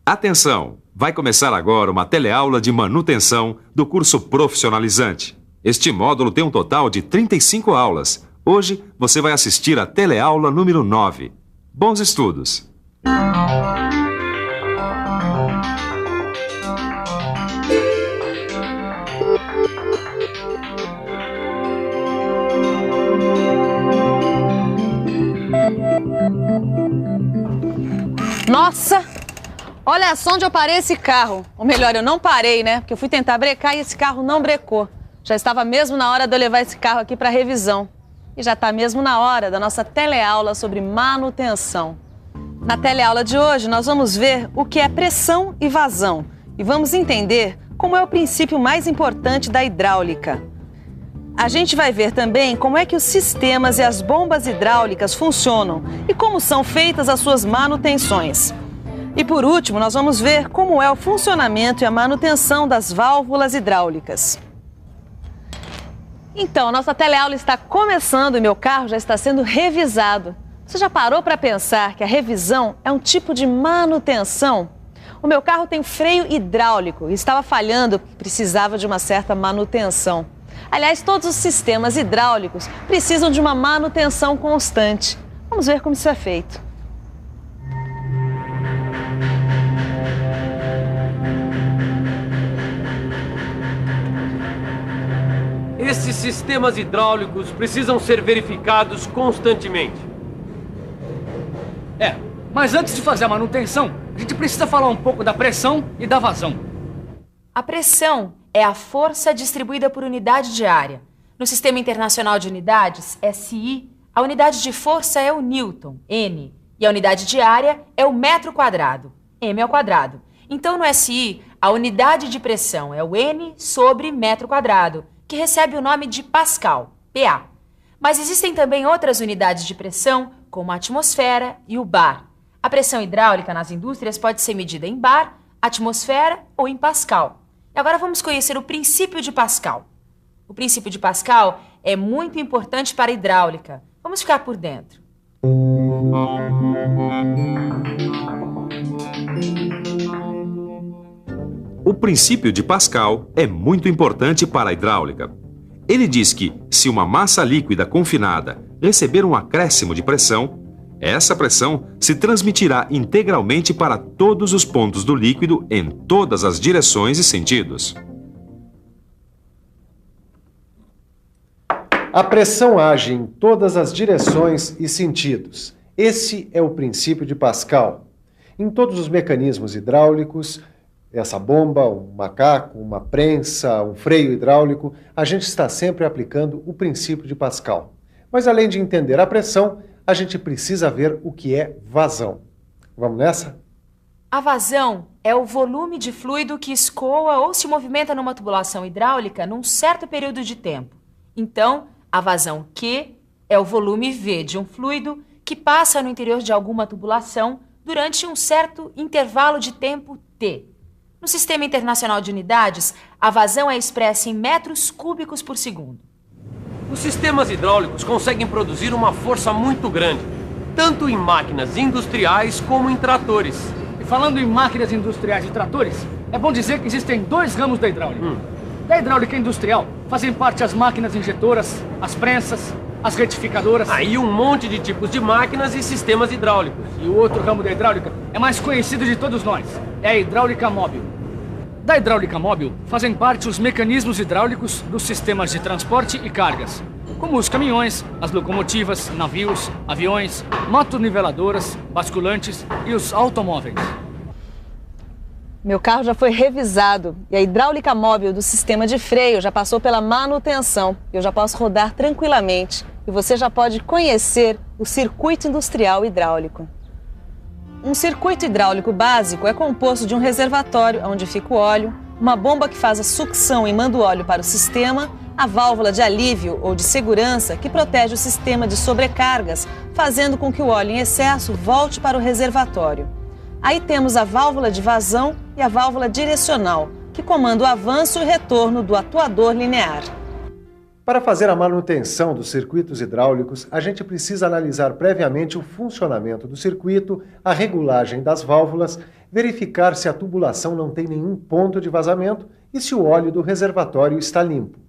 Atenção! Vai começar agora uma teleaula de manutenção do curso profissionalizante. Este módulo tem um total de 35 aulas. Hoje você vai assistir a teleaula número 9. Bons estudos! Nossa! Olha só onde eu parei esse carro. Ou melhor, eu não parei, né? Porque eu fui tentar brecar e esse carro não brecou. Já estava mesmo na hora de eu levar esse carro aqui para revisão. E já está mesmo na hora da nossa teleaula sobre manutenção. Na teleaula de hoje, nós vamos ver o que é pressão e vazão. E vamos entender como é o princípio mais importante da hidráulica. A gente vai ver também como é que os sistemas e as bombas hidráulicas funcionam e como são feitas as suas manutenções. E por último, nós vamos ver como é o funcionamento e a manutenção das válvulas hidráulicas. Então, a nossa teleaula está começando e meu carro já está sendo revisado. Você já parou para pensar que a revisão é um tipo de manutenção? O meu carro tem freio hidráulico e estava falhando, precisava de uma certa manutenção. Aliás, todos os sistemas hidráulicos precisam de uma manutenção constante. Vamos ver como isso é feito. Esses sistemas hidráulicos precisam ser verificados constantemente. Mas antes de fazer a manutenção, a gente precisa falar um pouco da pressão e da vazão. A pressão é a força distribuída por unidade de área. No Sistema Internacional de Unidades, SI, a unidade de força é o Newton, N, e a unidade de área é o metro quadrado, M ao quadrado. Então, no SI, a unidade de pressão é o N sobre metro quadrado, que recebe o nome de Pascal, PA. Mas existem também outras unidades de pressão, como a atmosfera e o bar. A pressão hidráulica nas indústrias pode ser medida em bar, atmosfera ou em Pascal. E agora vamos conhecer o princípio de Pascal. O princípio de Pascal é muito importante para a hidráulica. Vamos ficar por dentro. O princípio de Pascal é muito importante para a hidráulica. Ele diz que, se uma massa líquida confinada receber um acréscimo de pressão, essa pressão se transmitirá integralmente para todos os pontos do líquido em todas as direções e sentidos. A pressão age em todas as direções e sentidos. Esse é o princípio de Pascal. Em todos os mecanismos hidráulicos, essa bomba, um macaco, uma prensa, um freio hidráulico, a gente está sempre aplicando o princípio de Pascal. Mas além de entender a pressão, a gente precisa ver o que é vazão. Vamos nessa? A vazão é o volume de fluido que escoa ou se movimenta numa tubulação hidráulica num certo período de tempo. Então, a vazão Q é o volume V de um fluido que passa no interior de alguma tubulação durante um certo intervalo de tempo T. No Sistema Internacional de Unidades, a vazão é expressa em metros cúbicos por segundo. Os sistemas hidráulicos conseguem produzir uma força muito grande, tanto em máquinas industriais como em tratores. E falando em máquinas industriais e tratores, é bom dizer que existem dois ramos da hidráulica. Da hidráulica industrial fazem parte as máquinas injetoras, as prensas, as retificadoras. Aí um monte de tipos de máquinas e sistemas hidráulicos. E o outro ramo da hidráulica é mais conhecido de todos nós, é a hidráulica móvel. Da hidráulica móvel fazem parte os mecanismos hidráulicos dos sistemas de transporte e cargas, como os caminhões, as locomotivas, navios, aviões, motoniveladoras, basculantes e os automóveis. Meu carro já foi revisado e a hidráulica móvel do sistema de freio já passou pela manutenção. Eu já posso rodar tranquilamente e você já pode conhecer o circuito industrial hidráulico. Um circuito hidráulico básico é composto de um reservatório onde fica o óleo, uma bomba que faz a sucção e manda o óleo para o sistema, a válvula de alívio ou de segurança que protege o sistema de sobrecargas, fazendo com que o óleo em excesso volte para o reservatório. Aí temos a válvula de vazão e a válvula direcional, que comanda o avanço e retorno do atuador linear. Para fazer a manutenção dos circuitos hidráulicos, a gente precisa analisar previamente o funcionamento do circuito, a regulagem das válvulas, verificar se a tubulação não tem nenhum ponto de vazamento e se o óleo do reservatório está limpo.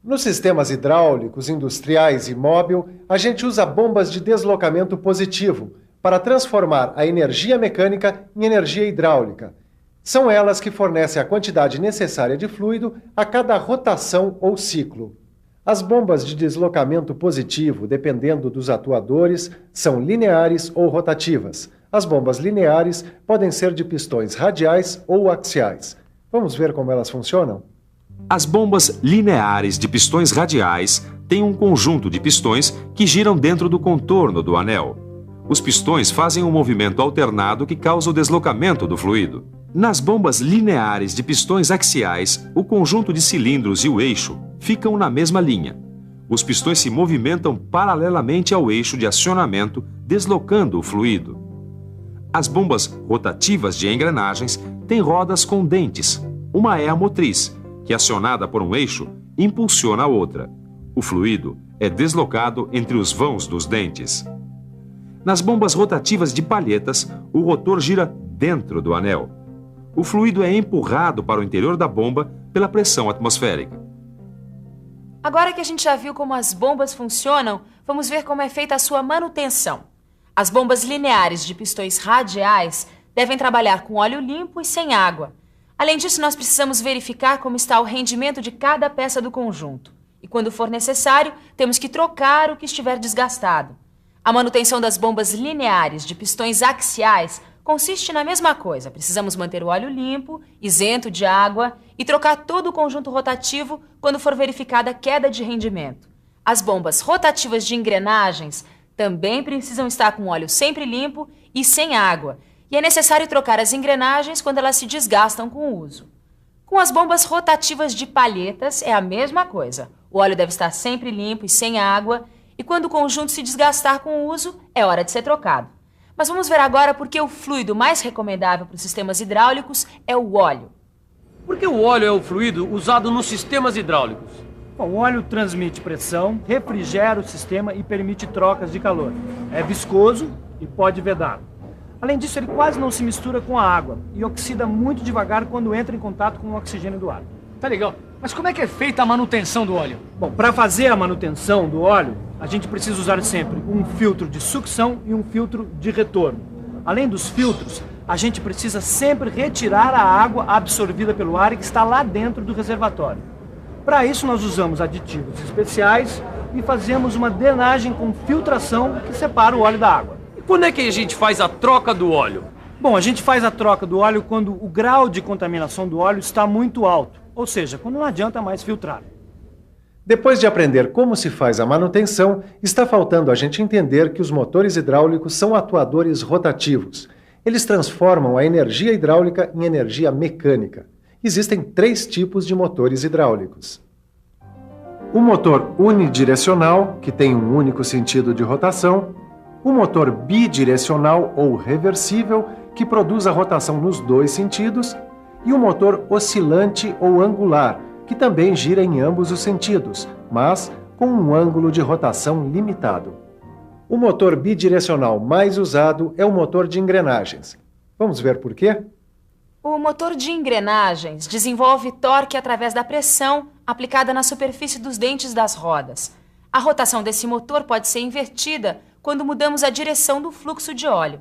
Nos sistemas hidráulicos, industriais e móvel, a gente usa bombas de deslocamento positivo para transformar a energia mecânica em energia hidráulica. São elas que fornecem a quantidade necessária de fluido a cada rotação ou ciclo. As bombas de deslocamento positivo, dependendo dos atuadores, são lineares ou rotativas. As bombas lineares podem ser de pistões radiais ou axiais. Vamos ver como elas funcionam? As bombas lineares de pistões radiais têm um conjunto de pistões que giram dentro do contorno do anel. Os pistões fazem um movimento alternado que causa o deslocamento do fluido. Nas bombas lineares de pistões axiais, o conjunto de cilindros e o eixo ficam na mesma linha. Os pistões se movimentam paralelamente ao eixo de acionamento, deslocando o fluido. As bombas rotativas de engrenagens têm rodas com dentes. Uma é a motriz, que, acionada por um eixo, impulsiona a outra. O fluido é deslocado entre os vãos dos dentes. Nas bombas rotativas de palhetas, o rotor gira dentro do anel. O fluido é empurrado para o interior da bomba pela pressão atmosférica. Agora que a gente já viu como as bombas funcionam, vamos ver como é feita a sua manutenção. As bombas lineares de pistões radiais devem trabalhar com óleo limpo e sem água. Além disso, nós precisamos verificar como está o rendimento de cada peça do conjunto. E quando for necessário, temos que trocar o que estiver desgastado. A manutenção das bombas lineares de pistões axiais consiste na mesma coisa. Precisamos manter o óleo limpo, isento de água e trocar todo o conjunto rotativo quando for verificada queda de rendimento. As bombas rotativas de engrenagens também precisam estar com o óleo sempre limpo e sem água. E é necessário trocar as engrenagens quando elas se desgastam com o uso. Com as bombas rotativas de palhetas é a mesma coisa. O óleo deve estar sempre limpo e sem água, e quando o conjunto se desgastar com o uso, é hora de ser trocado. Mas vamos ver agora por que o fluido mais recomendável para os sistemas hidráulicos é o óleo. Por que o óleo é o fluido usado nos sistemas hidráulicos? Bom, o óleo transmite pressão, refrigera o sistema e permite trocas de calor. É viscoso e pode vedar. Além disso, ele quase não se mistura com a água e oxida muito devagar quando entra em contato com o oxigênio do ar. Tá legal. Mas como é que é feita a manutenção do óleo? Bom, para fazer a manutenção do óleo, a gente precisa usar sempre um filtro de sucção e um filtro de retorno. Além dos filtros, a gente precisa sempre retirar a água absorvida pelo ar e que está lá dentro do reservatório. Para isso, nós usamos aditivos especiais e fazemos uma drenagem com filtração que separa o óleo da água. Quando é que a gente faz a troca do óleo? Bom, a gente faz a troca do óleo quando o grau de contaminação do óleo está muito alto, ou seja, quando não adianta mais filtrar. Depois de aprender como se faz a manutenção, está faltando a gente entender que os motores hidráulicos são atuadores rotativos. Eles transformam a energia hidráulica em energia mecânica. Existem 3 tipos de motores hidráulicos. O motor unidirecional, que tem um único sentido de rotação. O motor bidirecional ou reversível, que produz a rotação nos 2 sentidos. E o motor oscilante ou angular, que também gira em ambos os sentidos, mas com um ângulo de rotação limitado. O motor bidirecional mais usado é o motor de engrenagens. Vamos ver por quê? O motor de engrenagens desenvolve torque através da pressão aplicada na superfície dos dentes das rodas. A rotação desse motor pode ser invertida quando mudamos a direção do fluxo de óleo.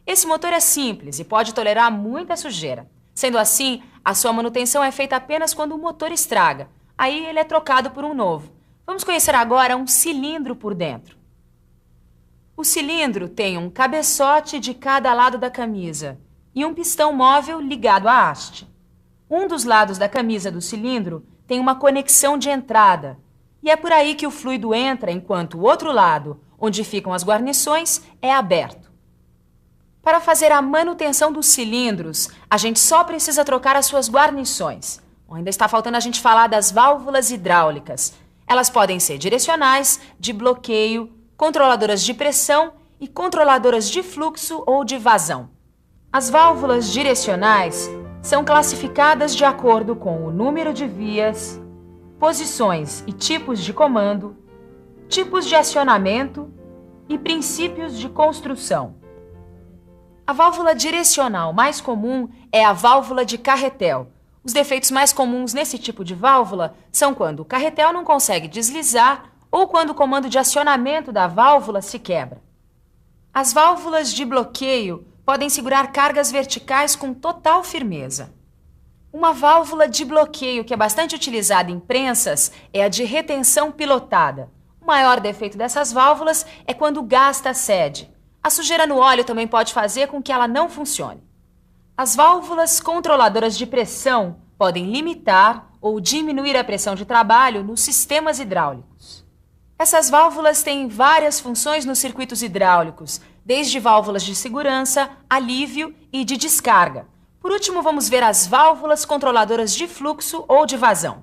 Esse motor é simples e pode tolerar muita sujeira. Sendo assim, a sua manutenção é feita apenas quando o motor estraga. Aí ele é trocado por um novo. Vamos conhecer agora um cilindro por dentro. O cilindro tem um cabeçote de cada lado da camisa e um pistão móvel ligado à haste. Um dos lados da camisa do cilindro tem uma conexão de entrada e é por aí que o fluido entra, enquanto o outro lado, onde ficam as guarnições, é aberto. Para fazer a manutenção dos cilindros, a gente só precisa trocar as suas guarnições. Ainda está faltando a gente falar das válvulas hidráulicas. Elas podem ser direcionais, de bloqueio, controladoras de pressão e controladoras de fluxo ou de vazão. As válvulas direcionais são classificadas de acordo com o número de vias, posições e tipos de comando, tipos de acionamento e princípios de construção. A válvula direcional mais comum é a válvula de carretel. Os defeitos mais comuns nesse tipo de válvula são quando o carretel não consegue deslizar ou quando o comando de acionamento da válvula se quebra. As válvulas de bloqueio podem segurar cargas verticais com total firmeza. Uma válvula de bloqueio que é bastante utilizada em prensas é a de retenção pilotada. O maior defeito dessas válvulas é quando o gasta a sede. A sujeira no óleo também pode fazer com que ela não funcione. As válvulas controladoras de pressão podem limitar ou diminuir a pressão de trabalho nos sistemas hidráulicos. Essas válvulas têm várias funções nos circuitos hidráulicos, desde válvulas de segurança, alívio e de descarga. Por último, vamos ver as válvulas controladoras de fluxo ou de vazão.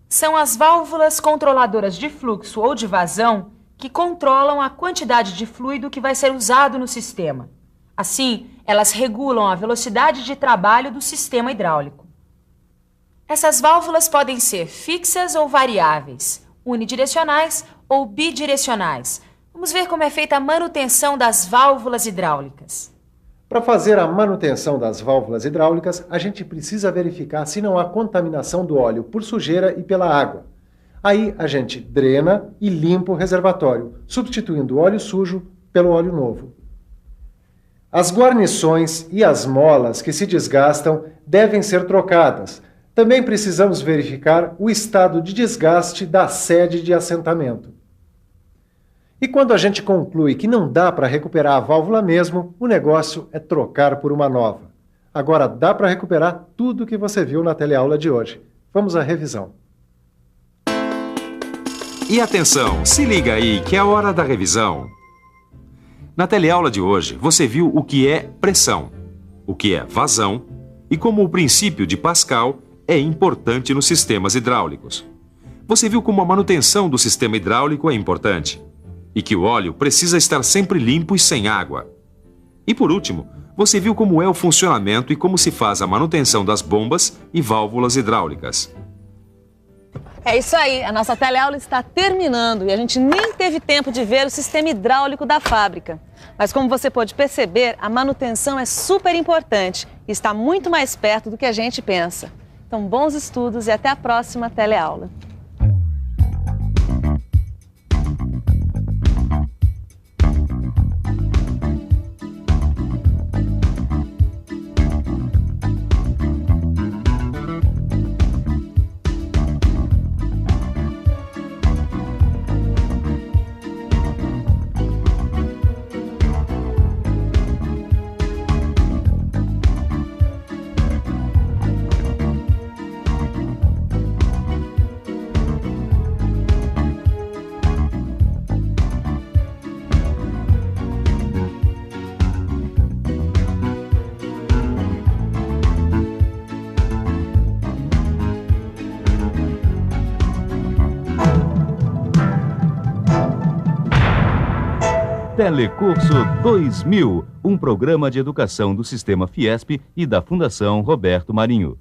São as válvulas controladoras de fluxo ou de vazão que controlam a quantidade de fluido que vai ser usado no sistema. Assim, elas regulam a velocidade de trabalho do sistema hidráulico. Essas válvulas podem ser fixas ou variáveis, unidirecionais ou bidirecionais. Vamos ver como é feita a manutenção das válvulas hidráulicas. Para fazer a manutenção das válvulas hidráulicas, a gente precisa verificar se não há contaminação do óleo por sujeira e pela água. Aí a gente drena e limpa o reservatório, substituindo o óleo sujo pelo óleo novo. As guarnições e as molas que se desgastam devem ser trocadas. Também precisamos verificar o estado de desgaste da sede de assentamento. E quando a gente conclui que não dá para recuperar a válvula mesmo, o negócio é trocar por uma nova. Agora dá para recuperar tudo que você viu na teleaula de hoje. Vamos à revisão. E atenção, se liga aí que é a hora da revisão. Na teleaula de hoje, você viu o que é pressão, o que é vazão e como o princípio de Pascal é importante nos sistemas hidráulicos. Você viu como a manutenção do sistema hidráulico é importante e que o óleo precisa estar sempre limpo e sem água. E por último, você viu como é o funcionamento e como se faz a manutenção das bombas e válvulas hidráulicas. É isso aí, a nossa teleaula está terminando e a gente nem teve tempo de ver o sistema hidráulico da fábrica. Mas como você pode perceber, a manutenção é super importante e está muito mais perto do que a gente pensa. Então, bons estudos e até a próxima teleaula. Telecurso 2000, um programa de educação do Sistema Fiesp e da Fundação Roberto Marinho.